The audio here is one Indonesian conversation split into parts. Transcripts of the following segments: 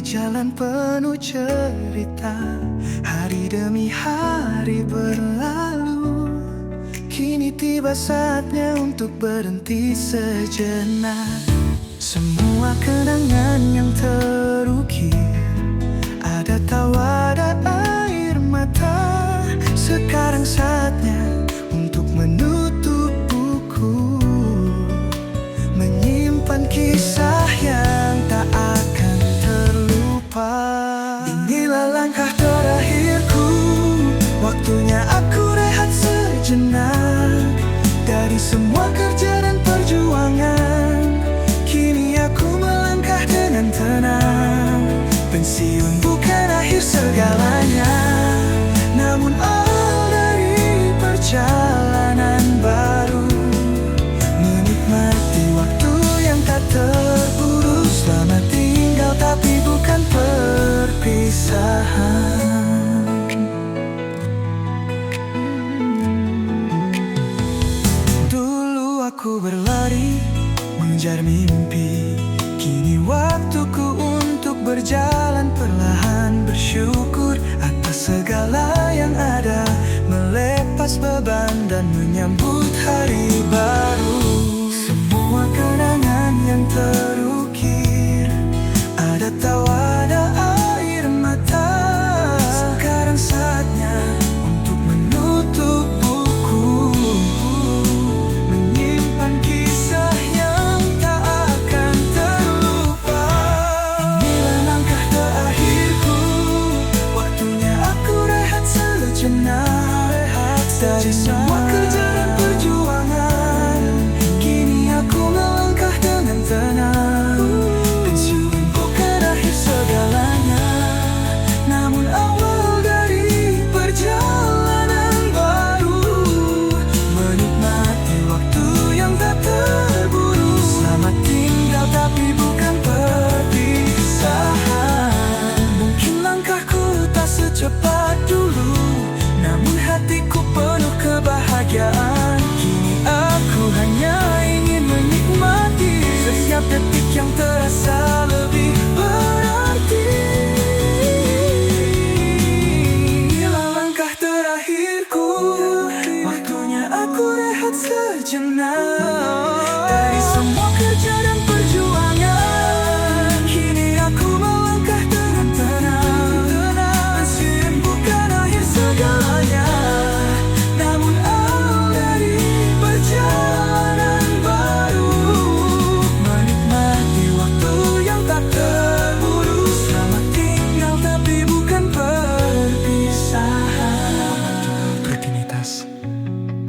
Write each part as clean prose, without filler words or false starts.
jalan penuh cerita. Hari demi hari berlalu, kini tiba saatnya untuk berhenti sejenak. Semua kenangan yang terukir, ada tawa, ada air mata. Sekarang saatnya untuk menutup buku, menyimpan kisah yang tak akan terlupa. Inilah langkah terakhirku, waktunya aku rehat sejenak dari semua kerja dan perjuangan. Kini aku melangkah dengan tenang. Pensiun bukan akhir segalanya, namun awal dari perjalanan baru. Menikmati waktu yang tak terburu. Selamat tinggal tapi bukan perpisahan. Dulu aku berlari mengejar mimpi, kini waktuku untuk berjalan perlahan. Bersyukur atas segala yang ada, melepas beban dan menyambut hari baru. Semua kenangan yang terukir, ada tawa, ada air mata. Sekarang saatnya untuk menutup buku, menyimpan kisah yang tak akan terlupa. Inilah langkah terakhirku, waktunya aku rehat sejenak dari semua kerja dan perjuangan. Kini aku melangkah dengan tenang. Pensiun bukan akhir segalanya, namun awal dari perjalanan baru. Menikmati waktu yang tak terburu. Selamat tinggal tapi bukan perpisahan. Mungkin langkahku tak secepat dulu, namun hatiku penuh kebahagiaan. Kini aku hanya ingin menikmati setiap detik yang terasa lebih berarti. Inilah langkah terakhirku, waktunya aku rehat sejenak dari semua kerja dan perjuangan. Kini aku melangkah dengan tenang. Pensiun bukan akhir segalanya, namun awal dari perjalanan baru. Menikmati waktu yang tak terburu. Selamat tinggal tapi bukan perpisahan. Rutinitas,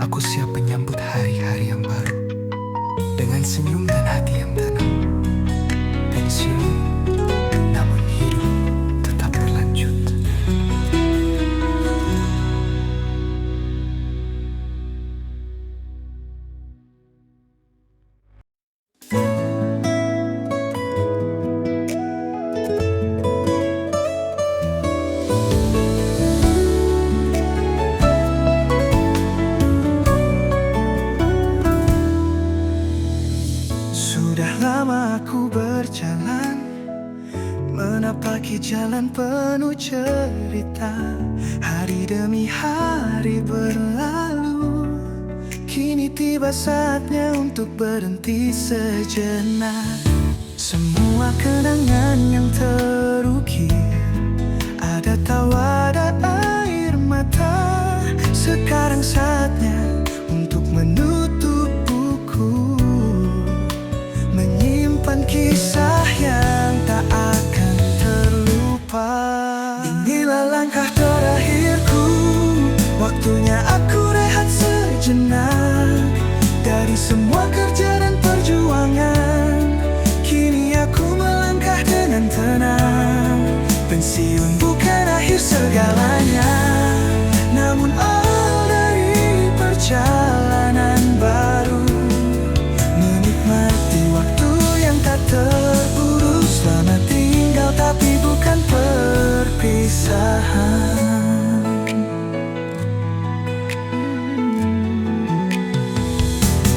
aku siap menyambut hari-hari yang baru dengan senyum dan hati yang tenang. Pensiun, namun hidup tetap berlanjut. Sudah lama aku berjalan, menapaki jalan penuh cerita. Hari demi hari berlalu, kini tiba saatnya untuk berhenti sejenak. Semua kenangan yang terukir, ada tawa, ada air mata. Sekarang saatnya untuk menutup buku, menyimpan kisah yang tak akan terlupa. Inilah langkah terakhirku, waktunya aku rehat sejenak dari semua kerja dan perjuangan. Kini aku melangkah dengan tenang. Pensiun bukan akhir segalanya, namun awal dari perjalanan baru. Menikmati waktu yang tak terburu. Selamat tinggal tapi bukan perpisahan.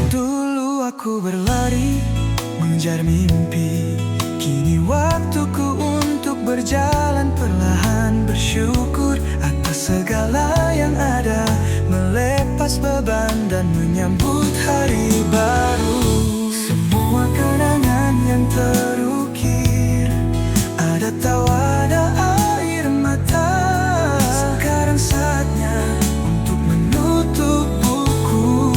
Dulu aku berlari mengejar mimpi, kini waktuku untuk melepas beban dan menyambut hari baru. Semua kenangan yang terukir, ada tawa, ada air mata. Sekarang saatnya untuk menutup buku,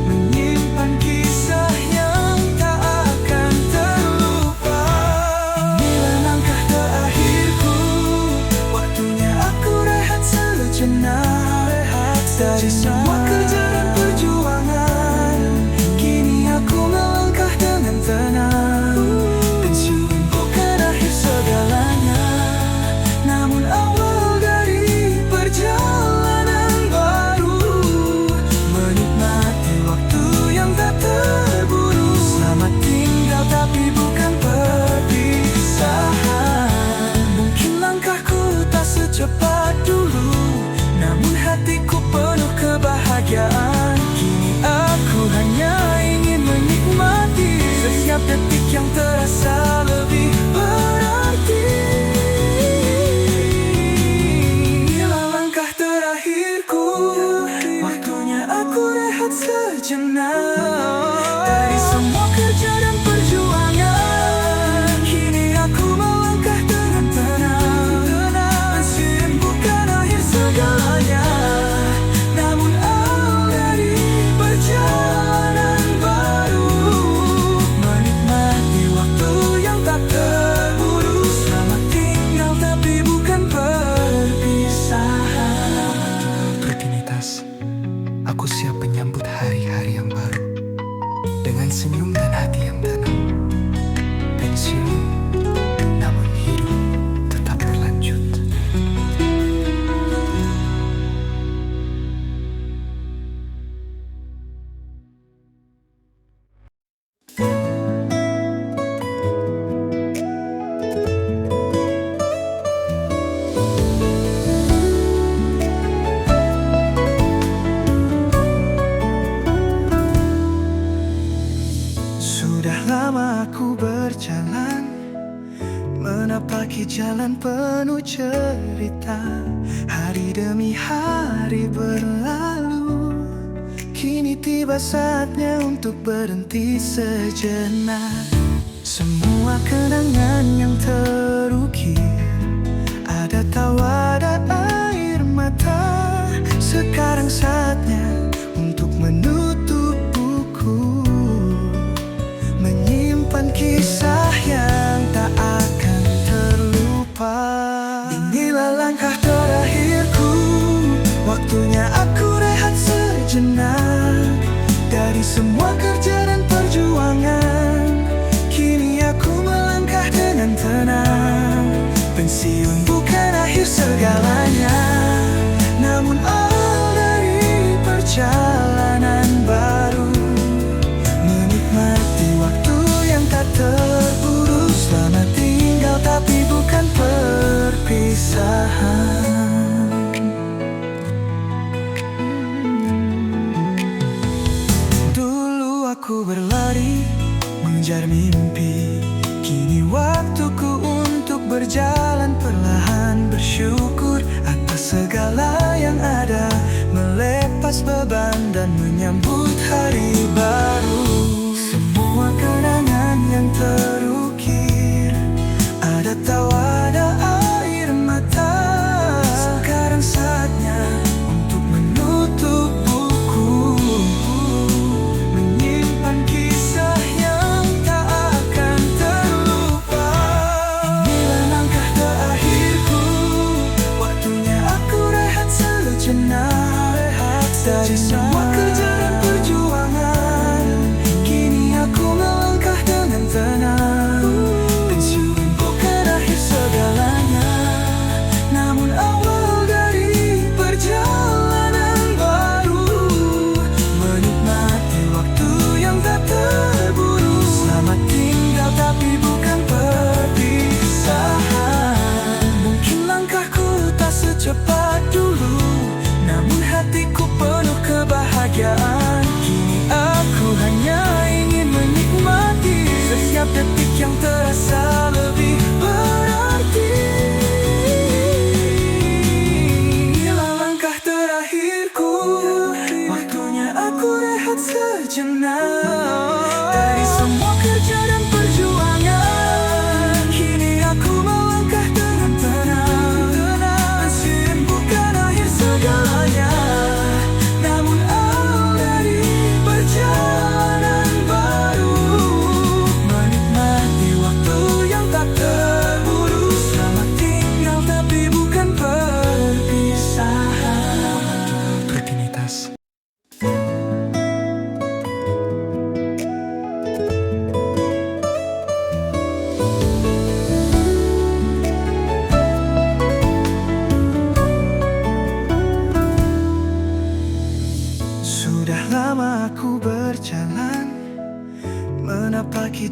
menyimpan kisah yang tak akan terlupa. Inilah langkah terakhirku, waktunya aku rehat sejenak dari semua kerja dan perjuangan. Kini aku melangkah dengan tenang. Pensiun bukan akhir segalanya, namun awal dari perjalanan baru. Menikmati waktu yang tak terburu. Selamat tinggal tapi bukan perpisahan. Mungkin langkahku tak secepat dulu, namun hatiku penuh kebahagiaan. Kini aku hanya ingin menikmati setiap detik yang terasa lebih berarti. Inilah langkah terakhirku, waktunya aku rehat sejenak dari semua kerja dan perjuangan. Kini aku melangkah dengan tenang. Pensiun bukan akhir segalanya, namun awal dari perjalanan baru. Menikmati waktu yang tak terburu. Selamat tinggal tapi bukan perpisahan. Rutinitas, aku siap menyambut hari-hari yang baru dengan senyum dan hati yang tenang. Pensiun, namun hidup tetap berlanjut. Sudah lama aku berjalan, menapaki jalan penuh cerita. Hari demi hari berlalu, kini tiba saatnya untuk berhenti sejenak. Semua kenangan yang terukir, ada tawa, ada air mata. Sekarang saatnya untuk menutup buku, menyimpan kisah yang tak akan terlupa. Inilah langkah terakhirku, waktunya aku rehat sejenak dari semua kerja dan perjuangan. Kini aku melangkah dengan tenang. Pensiun bukan akhir segalanya, namun awal dari perjalanan baru. Menikmati waktu yang tak terburu. Selamat tinggal tapi bukan perpisahan. Dulu aku berlari mengejar mimpi, kini waktuku untuk berjalan perlahan. Bersyukur atas segala yang ada, melepas beban dan menyambut hari baru. Semua kenangan yang terukir, ada tawa, ada air mata. Sekarang saatnya untuk menutup buku, menyimpan kisah yang tak akan terlupa. Inilah langkah terakhirku, waktunya aku rehat sejenak dari semua kerja dan perjuangan. Kini aku melangkah dengan tenang. Pensiun bukan akhir segalanya, namun awal dari perjalanan baru. Menikmati waktu yang tak terburu. Selamat tinggal tapi bukan perpisahan. Mungkin langkahku tak secepat dulu, namun hatiku penuh kebahagiaan. Kini aku hanya ingin menikmati setiap detik yang terasa lebih berarti. Inilah langkah terakhirku,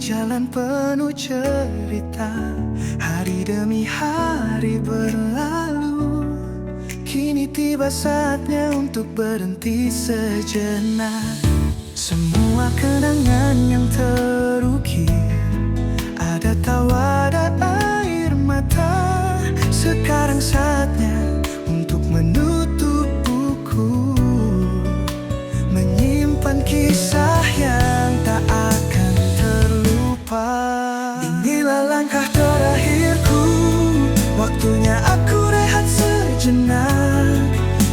jalan penuh cerita. Hari demi hari berlalu, kini tiba saatnya untuk berhenti sejenak. Semua kenangan yang terukir, ada tawa, ada air mata. Sekarang saatnya untuk menutup buku, menyimpan kisah yang tak akan terlupa. Inilah langkah terakhirku, waktunya aku rehat sejenak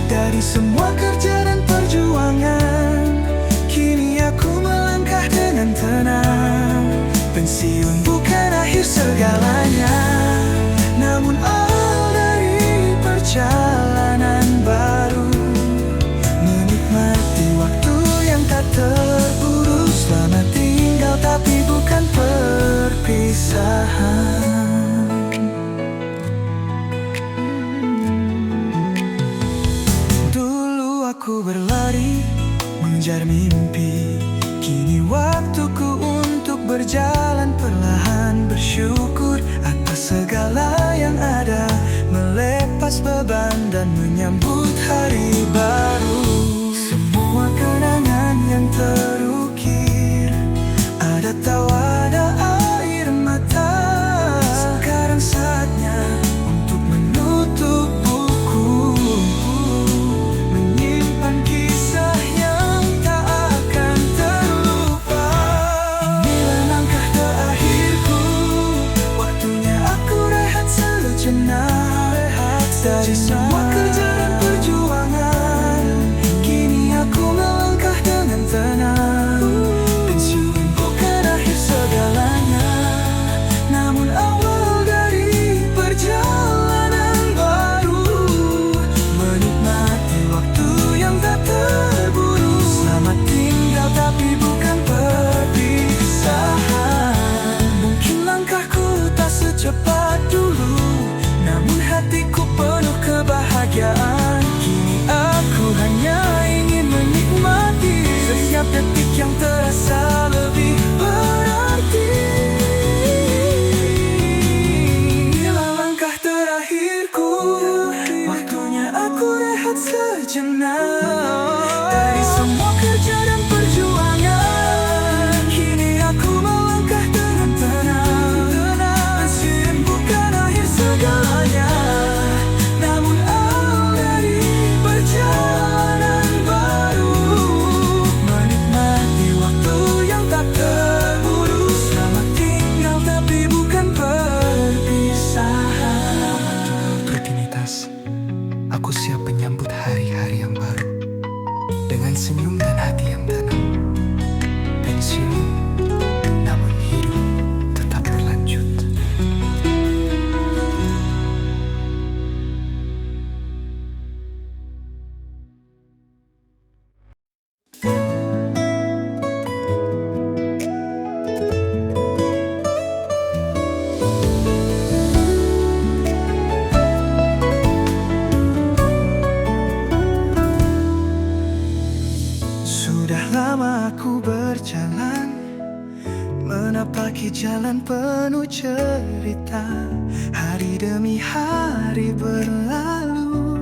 dari semua kerja dan perjuangan. Kini aku melangkah dengan tenang. Pensiun bukan akhir segalanya, namun awal dari perjalanan baru. Menikmati waktu yang tak terburu. Selamat tinggal tapi bukan perpisahan. Dulu aku berlari mengejar mimpi, kini waktuku untuk berjalan perlahan. Bersyukur atas segala yang ada, melepas beban dan menyambut hari baru. Semua kenangan yang terukir, ada tawa, ada air mata. Sekarang saatnya untuk menutup buku, menyimpan kisah yang tak akan terlupa. Inilah langkah terakhirku, waktunya aku rehat sejenak dari semua kerja dan perjuangan. Kini aku melangkah dengan tenang. Pensiun bukan akhir segalanya, namun awal dari perjalanan baru. Menikmati waktu yang tak terburu. Selamat tinggal tapi bukan perpisahan. Mungkin langkahku tak secepat dulu, namun hatiku penuh kebahagiaan. Kini aku hanya ingin menikmati setiap detik yang terasa lebih berarti. Inilah langkah terakhirku, waktunya aku rehat sejenak dari semua kerja dan perjuangan. Kini aku melangkah dengan tenang. Pensiun bukan akhir segalanya, namun awal dari perjalanan baru. Menikmati waktu yang tak terburu. Selamat tinggal tapi bukan perpisahan. Rutinitas, aku siap menyambut hari-hari yang baru dengan senyum dan hati yang tenang. Pensiun, namun hidup tetap berlanjut. Sudah lama aku berjalan, menapaki jalan penuh cerita. Hari demi hari berlalu,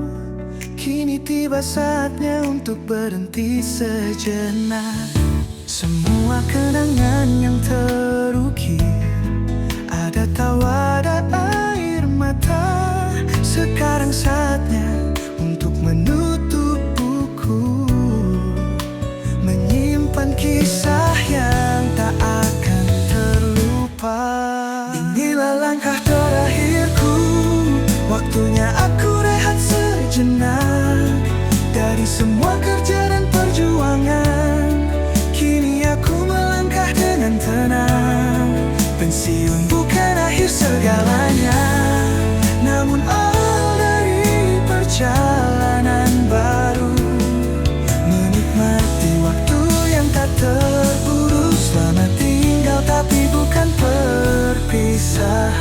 kini tiba saatnya untuk berhenti sejenak. Semua kenangan yang terukir, ada tawa, ada air mata. Sekarang saatnya untuk menutup buku, menyimpan kisah yang tak akan terlupa. Inilah langkah terakhirku, waktunya aku rehat sejenak dari semua kerja dan perjuangan. Kini aku melangkah dengan tenang. Pensiun bukan akhir segalanya, namun awal dari perjalanan baru. Menikmati waktu yang tak terburu. Selamat tinggal tapi bukan perpisahan.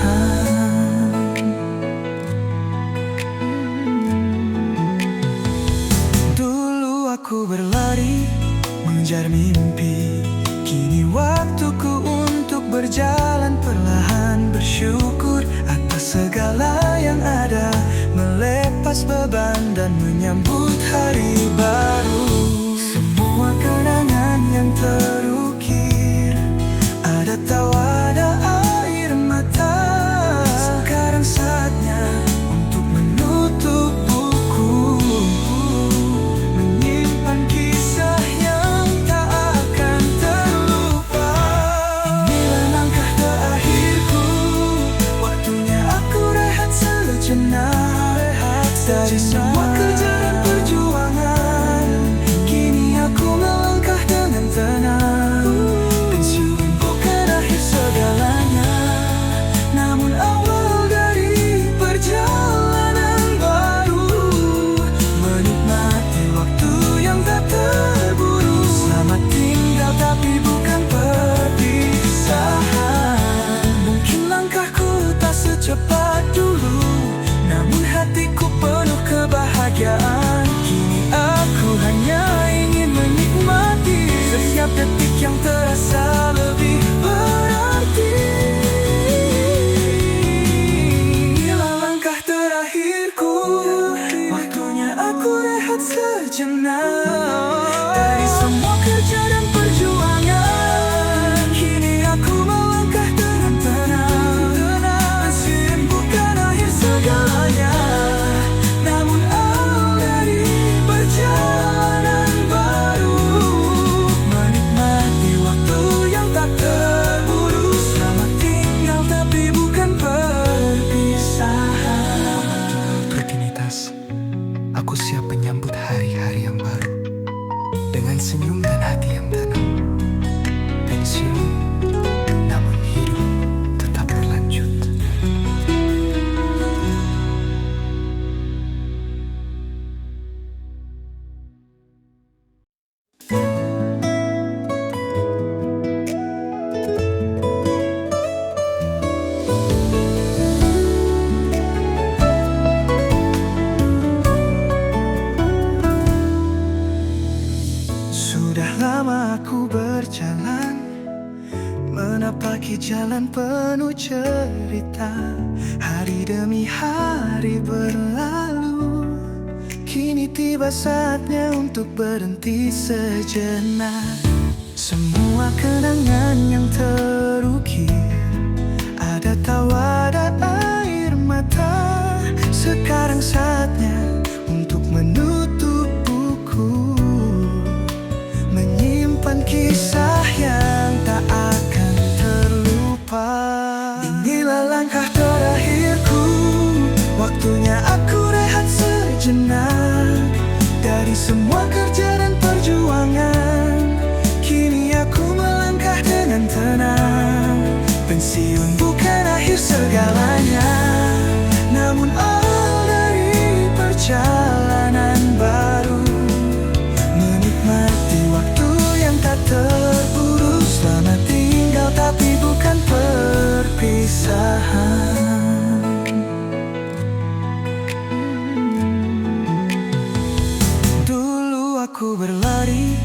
Dulu aku berlari mengejar mimpi, kini waktuku untuk berjalan beban dan menyambut hari baru. Semua kenangan yang terukir, ada tawa, ada air mata. Sekarang saatnya untuk menutup buku, menyimpan kisah yang tak akan terlupa. Inilah langkah terakhirku, waktunya aku rehat sejenak dari semua kerja dan perjuangan. Kini aku melangkah dengan tenang. Pensiun bukan akhir segalanya, namun awal dari perjalanan baru. Menikmati waktu yang tak terburu. Selamat tinggal tapi bukan perpisahan. Mungkin langkahku tak secepat dulu, namun hatiku penuh kebahagiaan. Kini aku hanya ingin menikmati setiap detik yang terasa lebih berarti. Inilah langkah terakhirku, waktunya aku rehat sejenak dari semua kerja dan perjuangan. Kini aku melangkah dengan tenang. Pensiun bukan akhir segalanya, namun awal dari perjalanan baru. Menikmati waktu yang tak terburu. Selamat tinggal tapi bukan perpisahan. Rutinitas, aku siap menyambut hari-hari yang baru dengan senyum dan hati yang tenang. Pensiun, namun hidup tetap berlanjut. Sudah lama aku berjalan, menapaki jalan penuh cerita. Hari demi hari berlalu, kini tiba saatnya untuk berhenti sejenak. Semua kenangan yang terukir, ada tawa, ada air mata. Sekarang saatnya untuk menutup buku, menyimpan kisah yang tak akan terlupa. Inilah langkah terakhirku, waktunya aku rehat sejenak dari semua kerja dan perjuangan. Kini aku melangkah dengan tenang. Pensiun bukan akhir segalanya, namun awal dari perjalanan baru. Menikmati waktu yang tak terburu. Selamat tinggal tapi bukan perpisahan. Dulu aku berlari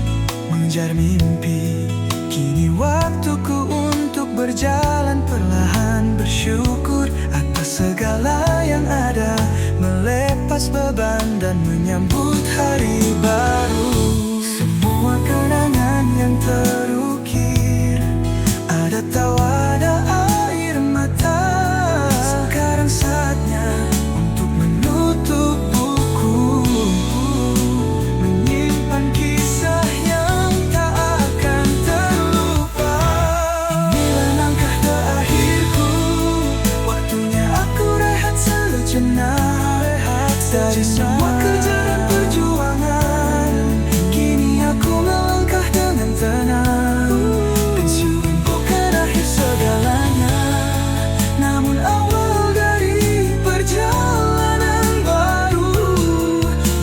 mengejar mimpi, kini waktuku untuk berjalan perlahan. Bersyukur atas segala yang ada, melepas beban dan menyambut hari baru. Semua kenangan yang terukir, ada tawa, ada air mata. Sekarang saatnya untuk menutup buku, menyimpan kisah yang tak akan terlupa. Inilah langkah terakhirku, waktunya aku rehat sejenak dari semua kerja dan perjuangan. Kini aku melangkah dengan tenang. Pensiun bukan akhir segalanya, namun awal dari perjalanan baru.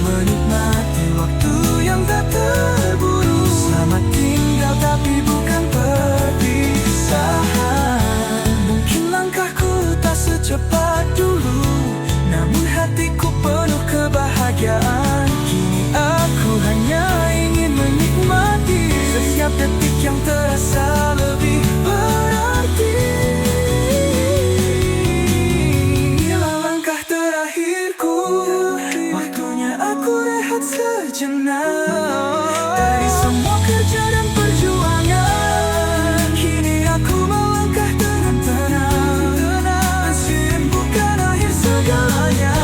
Menikmati waktu yang tak terburu. Selamat tinggal tapi bukan perpisahan. Mungkin langkahku tak secepat dulu, namun hatiku penuh kebahagiaan. Kini aku hanya ingin menikmati setiap detik yang terasa lebih berarti. Inilah langkah terakhirku, sejenak. Dari semua kerja dan perjuangan, kini aku melangkah dengan tenang. Meski bukan akhir segalanya,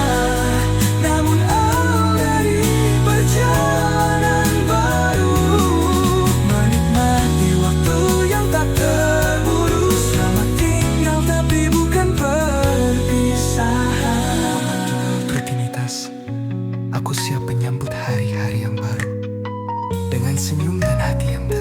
namun awal dari perjalanan baru. Menikmati waktu yang tak terburu. Selamat tinggal tapi bukan perpisahan. Rutinitas, aku siap menyambut hari-hari yang baru dengan senyum dan hati yang dalam.